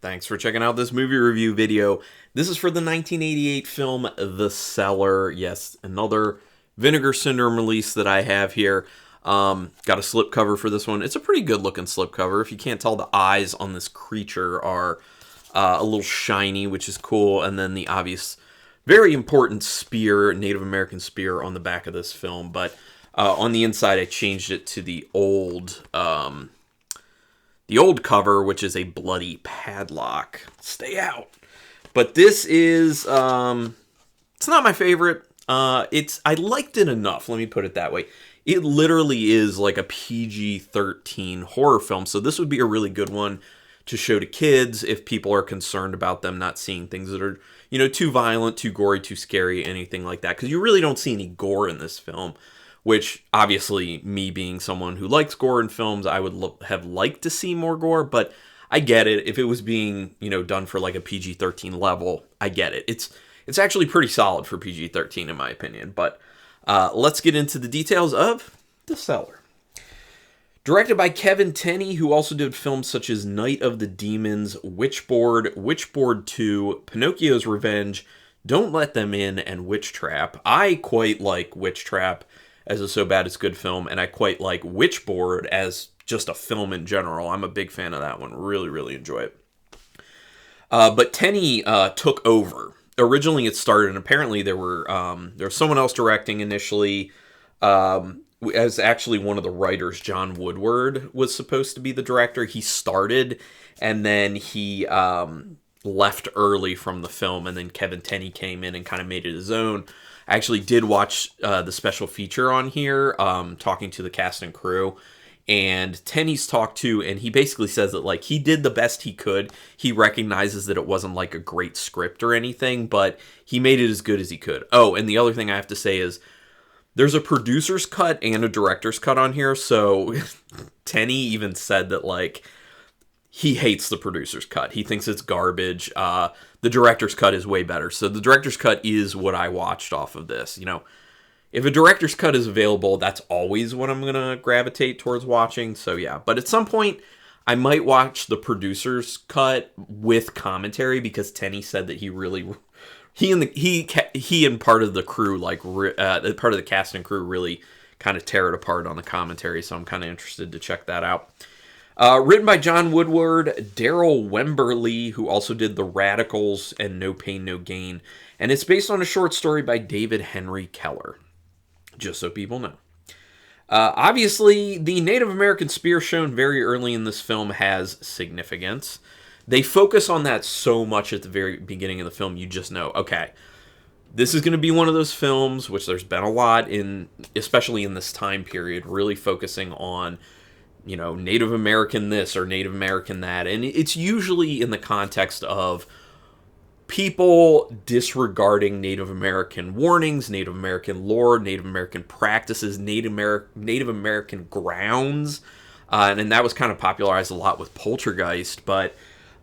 Thanks for checking out this movie review video. This is for the 1988 film The Cellar. Yes, another Vinegar Syndrome release that I have here. Got a slipcover for this one. It's a pretty good looking slipcover. If you can't tell, the eyes on this creature are a little shiny, which is cool. And then the obvious, very important spear, Native American spear on the back of this film. But on the inside, I changed it to the old cover, which is a bloody padlock. Stay out. But this is, it's not my favorite. I liked it enough. Let me put it that way. It literally is like a PG-13 horror film. So this would be a really good one to show to kids if people are concerned about them not seeing things that are, too violent, too gory, too scary, anything like that. Because you really don't see any gore in this film. Which, obviously, me being someone who likes gore in films, I would have liked to see more gore, but I get it. If it was being, done for like a PG-13 level, I get it. It's actually pretty solid for PG-13 in my opinion, but let's get into the details of The Cellar. Directed by Kevin Tenney, who also did films such as Night of the Demons, Witchboard, Witchboard 2, Pinocchio's Revenge, Don't Let Them In, and Witch Trap. I quite like Witch Trap as a So Bad It's Good film, and I quite like Witchboard as just a film in general. I'm a big fan of that one. Really, really enjoy it. But Tenney took over. Originally it started, and apparently there was someone else directing initially. As actually one of the writers, John Woodward, was supposed to be the director. He started, and then he left early from the film, and then Kevin Tenney came in and kind of made it his own. I actually did watch the special feature on here, talking to the cast and crew, and Tenney's talked to, and he basically says that, like, he did the best he could. He recognizes that it wasn't, like, a great script or anything, but he made it as good as he could. Oh, and the other thing I have to say is, there's a producer's cut and a director's cut on here, so Tenney even said that, like, he hates the producer's cut. He thinks it's garbage. The director's cut is way better. So the director's cut is what I watched off of this. If a director's cut is available, that's always what I'm going to gravitate towards watching. So yeah, but at some point, I might watch the producer's cut with commentary because Tenney said that he and part of the crew, part of the cast and crew, really kind of tear it apart on the commentary. So I'm kind of interested to check that out. Written by John Woodward, Darryl Wemberley, who also did The Radicals and No Pain, No Gain. And it's based on a short story by David Henry Keller. Just so people know. Obviously, the Native American spear shown very early in this film has significance. They focus on that so much at the very beginning of the film, you just know, okay, this is going to be one of those films, which there's been a lot in, especially in this time period, really focusing on Native American this or Native American that. And it's usually in the context of people disregarding Native American warnings, Native American lore, Native American practices, Native American grounds. And that was kind of popularized a lot with Poltergeist. But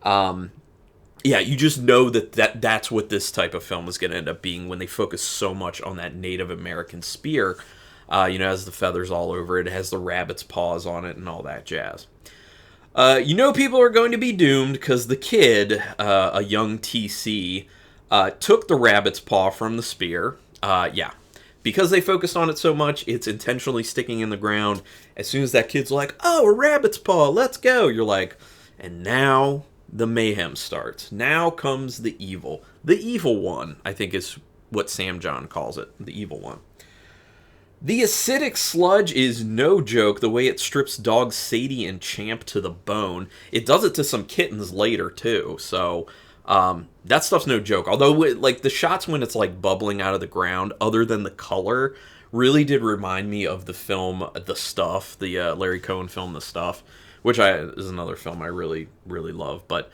yeah, you just know that's what this type of film is going to end up being when they focus so much on that Native American spear. Has the feathers all over it. It has the rabbit's paws on it and all that jazz. People are going to be doomed because the kid, a young TC, took the rabbit's paw from the spear. Because they focused on it so much, it's intentionally sticking in the ground. As soon as that kid's like, oh, a rabbit's paw, let's go. You're like, and now the mayhem starts. Now comes the evil. The evil one, I think is what Sam John calls it. The evil one. The acidic sludge is no joke the way it strips dogs Sadie and Champ to the bone. It does it to some kittens later, too. So, that stuff's no joke. Although, the shots when it's, bubbling out of the ground, other than the color, really did remind me of the film The Stuff, the Larry Cohen film The Stuff, which is another film I really, really love. But,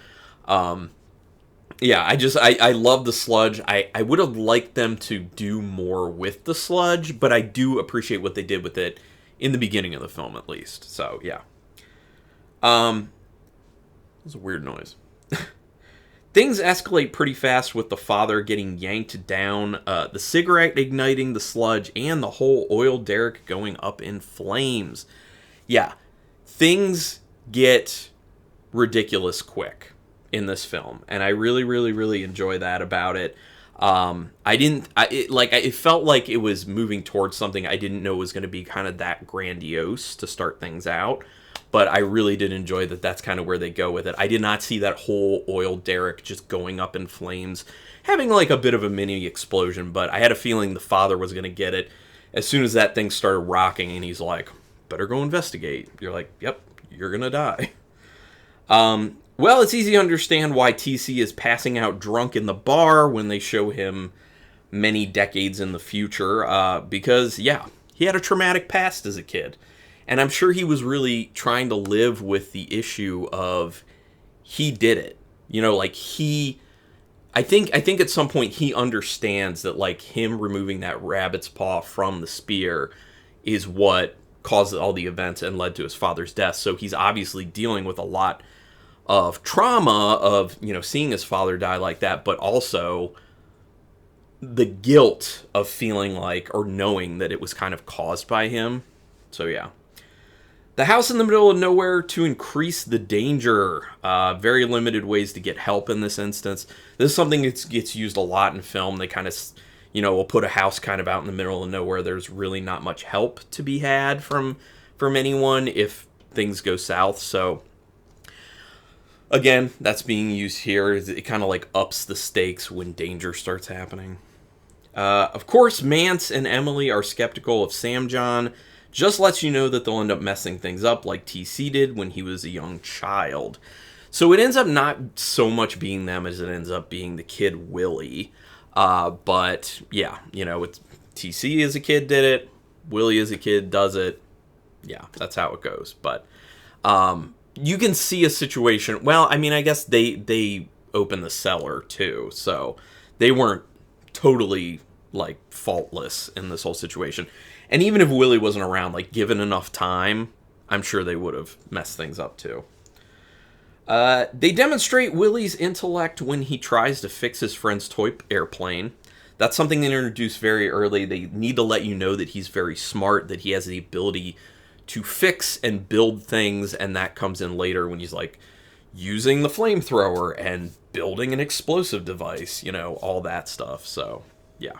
yeah, I love the sludge. I would have liked them to do more with the sludge, but I do appreciate what they did with it in the beginning of the film, at least. So, yeah. It was a weird noise. Things escalate pretty fast with the father getting yanked down, the cigarette igniting the sludge, and the whole oil derrick going up in flames. Yeah, things get ridiculous quick. in this film, and I really, really, really enjoy that about it. It felt like it was moving towards something I didn't know was going to be kind of that grandiose to start things out, but I really did enjoy that that's kind of where they go with it. I did not see that whole oil derrick just going up in flames, having like a bit of a mini explosion, but I had a feeling the father was going to get it as soon as that thing started rocking, and he's like, better go investigate. You're like, yep, you're going to die. Well, it's easy to understand why TC is passing out drunk in the bar when they show him many decades in the future, because, yeah, he had a traumatic past as a kid. And I'm sure he was really trying to live with the issue of he did it. You know, like I think at some point he understands that, like, him removing that rabbit's paw from the spear is what caused all the events and led to his father's death. So he's obviously dealing with a lot of trauma of, you know, seeing his father die like that, but also the guilt of feeling like, or knowing that it was kind of caused by him. So yeah. The house in the middle of nowhere to increase the danger. Very limited ways to get help in this instance. This is something that gets used a lot in film. They kind of, you know, will put a house kind of out in the middle of nowhere. There's really not much help to be had from anyone if things go south. So again, that's being used here. It kind of like ups the stakes when danger starts happening. Of course, Mance and Emily are skeptical of Sam John. Just lets you know that they'll end up messing things up like TC did when he was a young child. So it ends up not so much being them as it ends up being the kid Willie. But yeah, you know, it's TC as a kid did it. Willie as a kid does it. Yeah, that's how it goes. But you can see a situation. Well, I mean, I guess they opened the cellar too, so they weren't totally like faultless in this whole situation. And even if Willie wasn't around, like given enough time, I'm sure they would have messed things up too. They demonstrate Willie's intellect when he tries to fix his friend's toy airplane. That's something they introduce very early. They need to let you know that he's very smart, that he has the ability to fix and build things, and that comes in later when he's like using the flamethrower and building an explosive device, you know, all that stuff. So, yeah.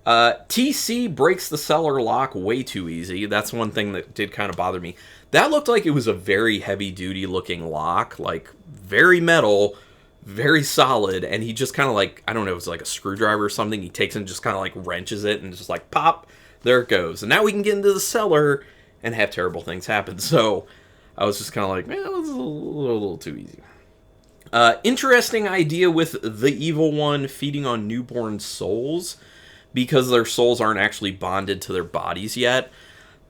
TC breaks the cellar lock way too easy. That's one thing that did kind of bother me. That looked like it was a very heavy-duty looking lock, like very metal, very solid, and he just kind of like, I don't know, it was like a screwdriver or something. He takes it and just kind of like wrenches it and just like pop, there it goes. And now we can get into the cellar and have terrible things happen. So I was just kind of like, man, that was a little too easy. Interesting idea with the evil one feeding on newborn souls, because their souls aren't actually bonded to their bodies yet.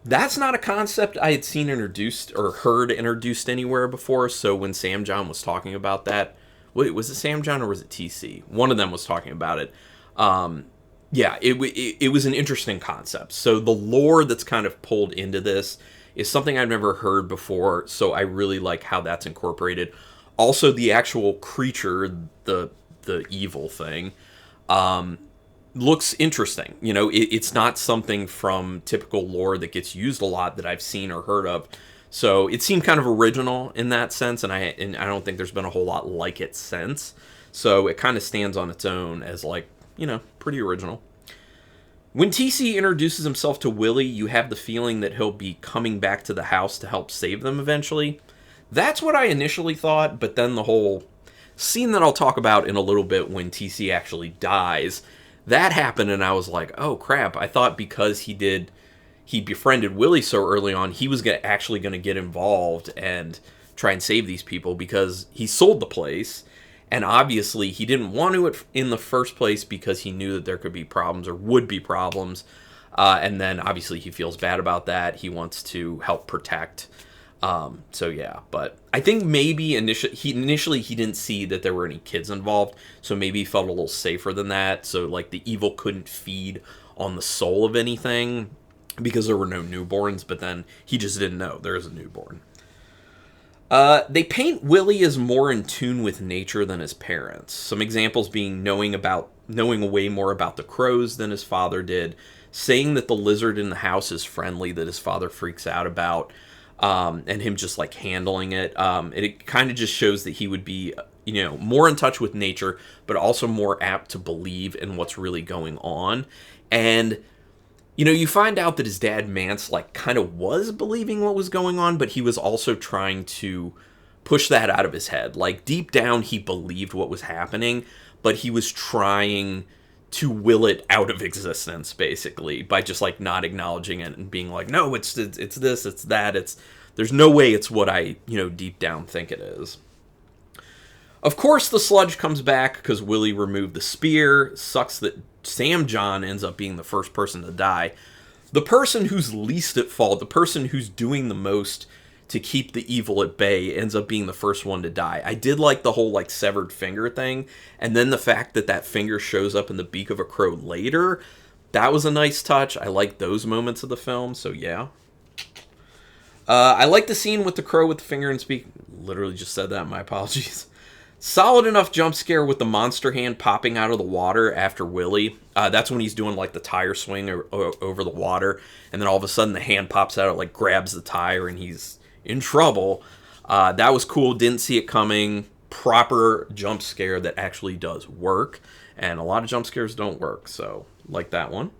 That's not a concept I had seen introduced or heard introduced anywhere before. So when Sam John was talking about that, wait, was it Sam John or was it TC? One of them was talking about it. Yeah, it was an interesting concept. So the lore that's kind of pulled into this is something I've never heard before. So I really like how that's incorporated. Also, the actual creature, the evil thing, looks interesting. You know, it's not something from typical lore that gets used a lot that I've seen or heard of. So it seemed kind of original in that sense, and I don't think there's been a whole lot like it since. So it kind of stands on its own as, like, you know, pretty original. When TC introduces himself to Willie, you have the feeling that he'll be coming back to the house to help save them eventually. That's what I initially thought, but then the whole scene that I'll talk about in a little bit when TC actually dies, that happened, and I was like, oh crap, I thought because he befriended Willie so early on, he was actually going to get involved and try and save these people, because he sold the place, and obviously he didn't want to in the first place because he knew that there could be problems or would be problems, and then obviously he feels bad about that. He wants to help protect. So yeah, but I think maybe initially he didn't see that there were any kids involved, so maybe he felt a little safer than that. So like the evil couldn't feed on the soul of anything because there were no newborns, but then he just didn't know there is a newborn. They paint Willie as more in tune with nature than his parents. Some examples being knowing way more about the crows than his father did, saying that the lizard in the house is friendly that his father freaks out about. And him just like handling it. It kind of just shows that he would be more in touch with nature, but also more apt to believe in what's really going on. And you find out that his dad Mance kind of was believing what was going on, but he was also trying to push that out of his head. Deep down, he believed what was happening, but he was trying to will it out of existence, basically, by just not acknowledging it and being like, no, it's this, it's that, there's no way it's what I deep down think it is. Of course, the sludge comes back because Willie removed the spear. Sucks that Sam John ends up being the first person to die. The person who's least at fault, the person who's doing the most to keep the evil at bay, ends up being the first one to die. I did like the whole severed finger thing, and then the fact that finger shows up in the beak of a crow later, that was a nice touch. I like those moments of the film, so yeah. I like the scene with the crow with the finger and beak. Literally just said that, my apologies. Solid enough jump scare with the monster hand popping out of the water after Willie. That's when he's doing the tire swing over the water, and then all of a sudden the hand pops out, it grabs the tire, and he's in trouble. That was cool. Didn't see it coming. Proper jump scare that actually does work, and a lot of jump scares don't work, so like that one.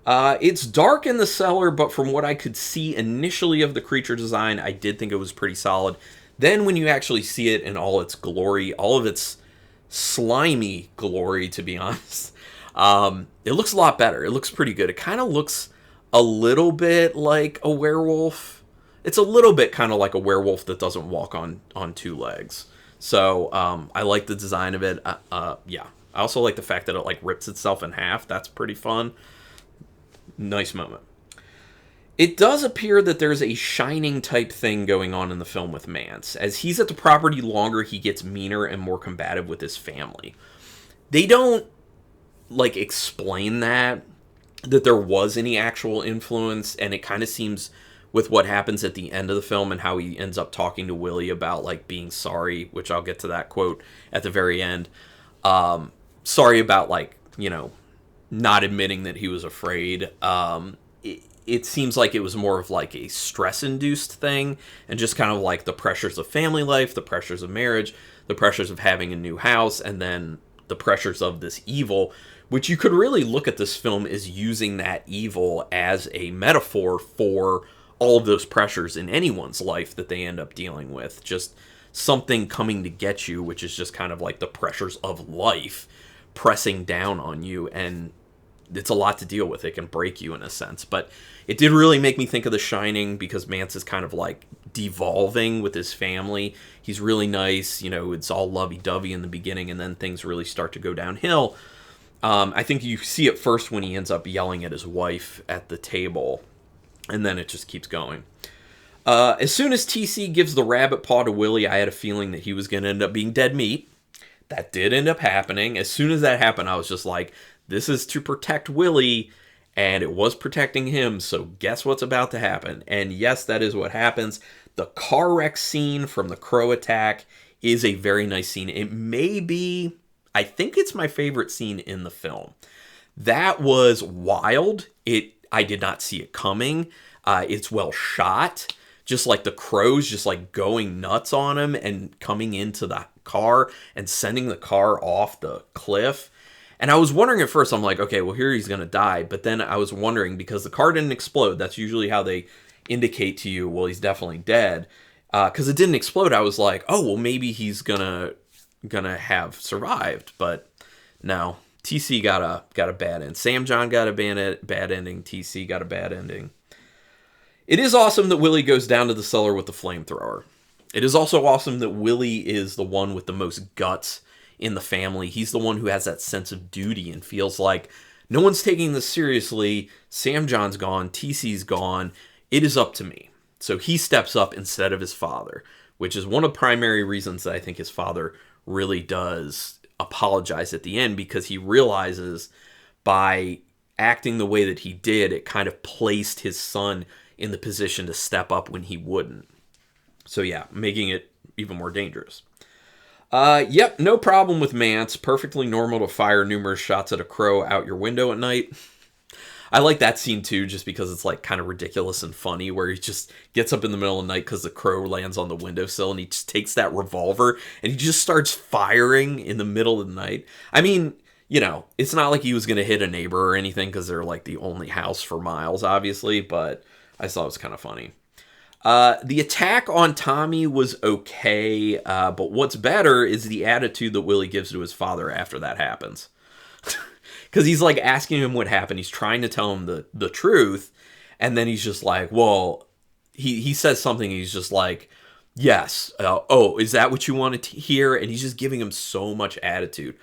It's dark in the cellar, but from what I could see initially of the creature design, I did think it was pretty solid. Then when you actually see it in all its glory, all of its slimy glory, to be honest, it looks a lot better. It looks pretty good. It kind of looks a little bit like a werewolf. It's a little bit kind of like a werewolf that doesn't walk on two legs. So I like the design of it. Yeah. I also like the fact that it rips itself in half. That's pretty fun. Nice moment. It does appear that there's a Shining type thing going on in the film with Mance. As he's at the property longer, he gets meaner and more combative with his family. They don't explain that there was any actual influence, and it kind of seems with what happens at the end of the film and how he ends up talking to Willie about being sorry, which I'll get to that quote at the very end. Sorry about not admitting that he was afraid. It seems like it was more of a stress-induced thing, and just kind of the pressures of family life, the pressures of marriage, the pressures of having a new house, and then the pressures of this evil, which you could really look at this film as using that evil as a metaphor for all of those pressures in anyone's life that they end up dealing with. Just something coming to get you, which is just kind of the pressures of life pressing down on you, and it's a lot to deal with. It can break you in a sense, but it did really make me think of The Shining, because Mance is kind of devolving with his family. He's really nice, it's all lovey-dovey in the beginning, and then things really start to go downhill. I think you see it first when he ends up yelling at his wife at the table, and then it just keeps going. As soon as TC gives the rabbit paw to Willie, I had a feeling that he was going to end up being dead meat. That did end up happening. As soon as that happened, I was just like, this is to protect Willie, and it was protecting him, so guess what's about to happen? And yes, that is what happens. The car wreck scene from the crow attack is a very nice scene. It may be, I think it's my favorite scene in the film. That was wild. I did not see it coming. It's well shot. Just the crows just going nuts on him and coming into the car and sending the car off the cliff. And I was wondering at first, I'm like, okay, well, here he's going to die. But then I was wondering, because the car didn't explode. That's usually how they indicate to you, well, he's definitely dead. Because it didn't explode. I was like, oh, well, maybe he's gonna have survived. But no, TC got a bad end. Sam John got a bad ending. TC got a bad ending. It is awesome that Willie goes down to the cellar with the flamethrower. It is also awesome that Willie is the one with the most guts in the family. He's the one who has that sense of duty and feels like no one's taking this seriously. Sam John's gone. TC's gone. It is up to me. So he steps up instead of his father, which is one of the primary reasons that I think his father really does apologize at the end, because he realizes by acting the way that he did, it kind of placed his son in the position to step up when he wouldn't. So yeah, making it even more dangerous. Yep, no problem with Mance. Perfectly normal to fire numerous shots at a crow out your window at night. I like that scene too, just because it's like kind of ridiculous and funny, where he just gets up in the middle of the night because the crow lands on the windowsill, and he just takes that revolver and he just starts firing in the middle of the night. I mean, it's not like he was going to hit a neighbor or anything, because they're like the only house for miles, obviously, but I thought it was kind of funny. The attack on Tommy was okay, but what's better is the attitude that Willie gives to his father after that happens. Because he's like asking him what happened. He's trying to tell him the truth, and then he's just like, well, he says something, he's just like, yes, oh, is that what you wanted to hear? And he's just giving him so much attitude.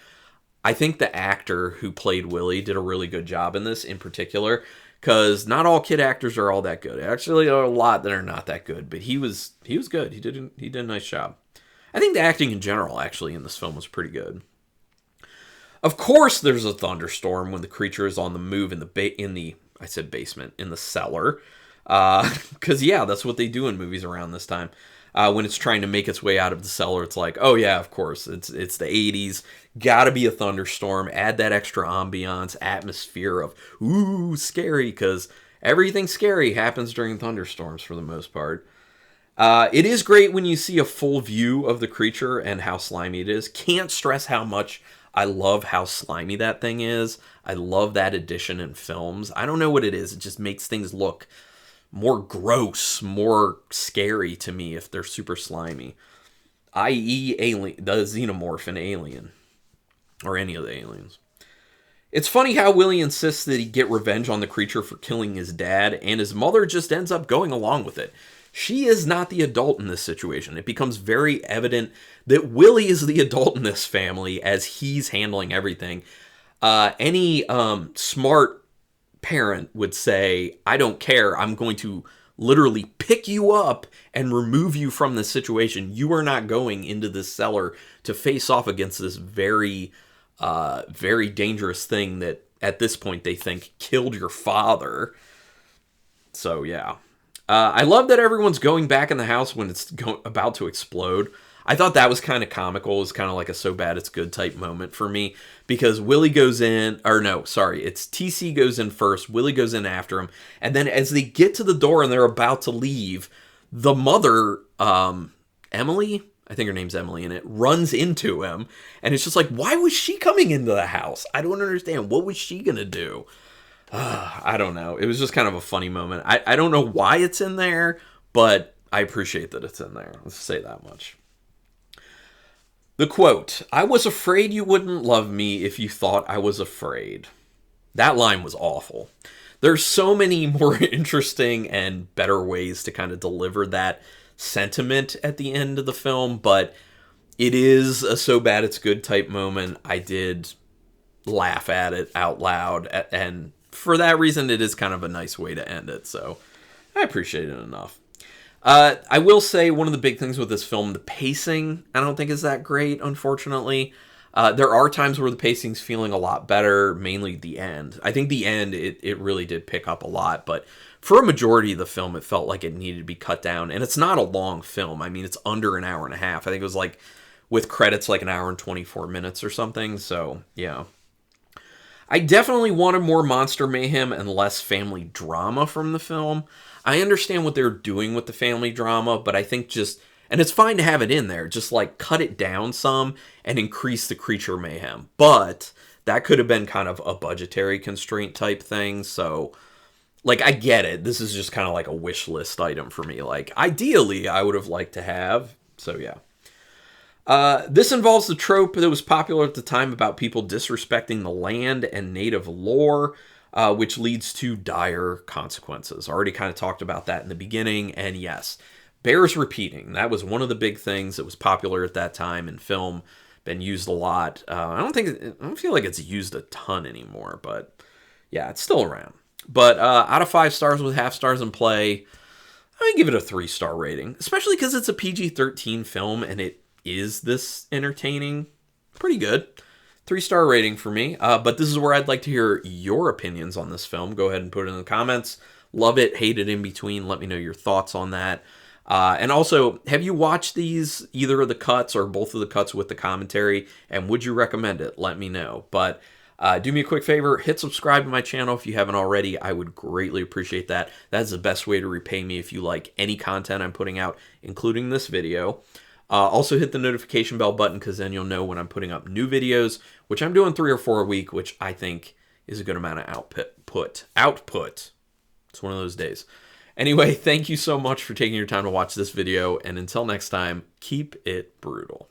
I think the actor who played Willie did a really good job in this in particular, because not all kid actors are all that good. Actually, there are a lot that are not that good, but he was good. He did a nice job. I think the acting in general, actually, in this film was pretty good. Of course, there's a thunderstorm when the creature is on the move in the I said basement, in the cellar, because that's what they do in movies around this time. When it's trying to make its way out of the cellar, it's like, oh yeah, of course, it's the 80s. Gotta be a thunderstorm. Add that extra ambiance, atmosphere of ooh, scary, because everything scary happens during thunderstorms for the most part. It is great when you see a full view of the creature and how slimy it is. Can't stress how much I love how slimy that thing is. I love that addition in films. I don't know what it is. It just makes things look more gross, more scary to me if they're super slimy. I.e. Alien, the Xenomorph in Alien. Or any of the aliens. It's funny how Willie insists that he get revenge on the creature for killing his dad, and his mother just ends up going along with it. She is not the adult in this situation. It becomes very evident that Willie is the adult in this family as he's handling everything. Any smart parent would say, I don't care, I'm going to literally pick you up and remove you from this situation. You are not going into this cellar to face off against this very, very dangerous thing that at this point they think killed your father. So yeah. I love that everyone's going back in the house when it's about to explode. I thought that was kind of comical. It was kind of like a so bad it's good type moment for me, because Willie goes in, or no, sorry, it's TC goes in first, Willie goes in after him, and then as they get to the door and they're about to leave, the mother, Emily, I think her name's Emily in it, runs into him, and it's just like, why was she coming into the house? I don't understand. What was she gonna do? I don't know. It was just kind of a funny moment. I don't know why it's in there, but I appreciate that it's in there. Let's say that much. The quote, I was afraid you wouldn't love me if you thought I was afraid. That line was awful. There's so many more interesting and better ways to kind of deliver that sentiment at the end of the film, but it is a so bad it's good type moment. I did laugh at it out loud, and for that reason, it is kind of a nice way to end it, so I appreciate it enough. I will say one of the big things with this film, the pacing, I don't think is that great, unfortunately. There are times where the pacing's feeling a lot better, mainly the end. I think the end, it really did pick up a lot, but for a majority of the film, it felt like it needed to be cut down. And it's not a long film. I mean, it's under an hour and a half. I think it was like, with credits, like an hour and 24 minutes or something, so yeah. I definitely wanted more monster mayhem and less family drama from the film. I understand what they're doing with the family drama, but I think and it's fine to have it in there, just like cut it down some and increase the creature mayhem. But that could have been kind of a budgetary constraint type thing, so like, I get it. This is just kind of like a wish list item for me. Like, ideally, I would have liked to have, so yeah. This involves the trope that was popular at the time about people disrespecting the land and native lore, which leads to dire consequences. I already kind of talked about that in the beginning, and yes, bears repeating. That was one of the big things that was popular at that time in film, been used a lot. I don't feel like it's used a ton anymore, but yeah, it's still around. But out of 5 stars with half stars in play, I give it a 3-star rating, especially because it's a PG-13 film and it is this entertaining. Pretty good. 3-star rating for me. But this is where I'd like to hear your opinions on this film. Go ahead and put it in the comments. Love it, hate it in between. Let me know your thoughts on that. And also, have you watched these, either of the cuts or both of the cuts with the commentary? And would you recommend it? Let me know. But Do me a quick favor, hit subscribe to my channel if you haven't already. I would greatly appreciate that. That's the best way to repay me if you like any content I'm putting out, including this video. Also hit the notification bell button, because then you'll know when I'm putting up new videos, which I'm doing 3 or 4 a week, which I think is a good amount of output. It's one of those days. Anyway, thank you so much for taking your time to watch this video, and until next time, keep it brutal.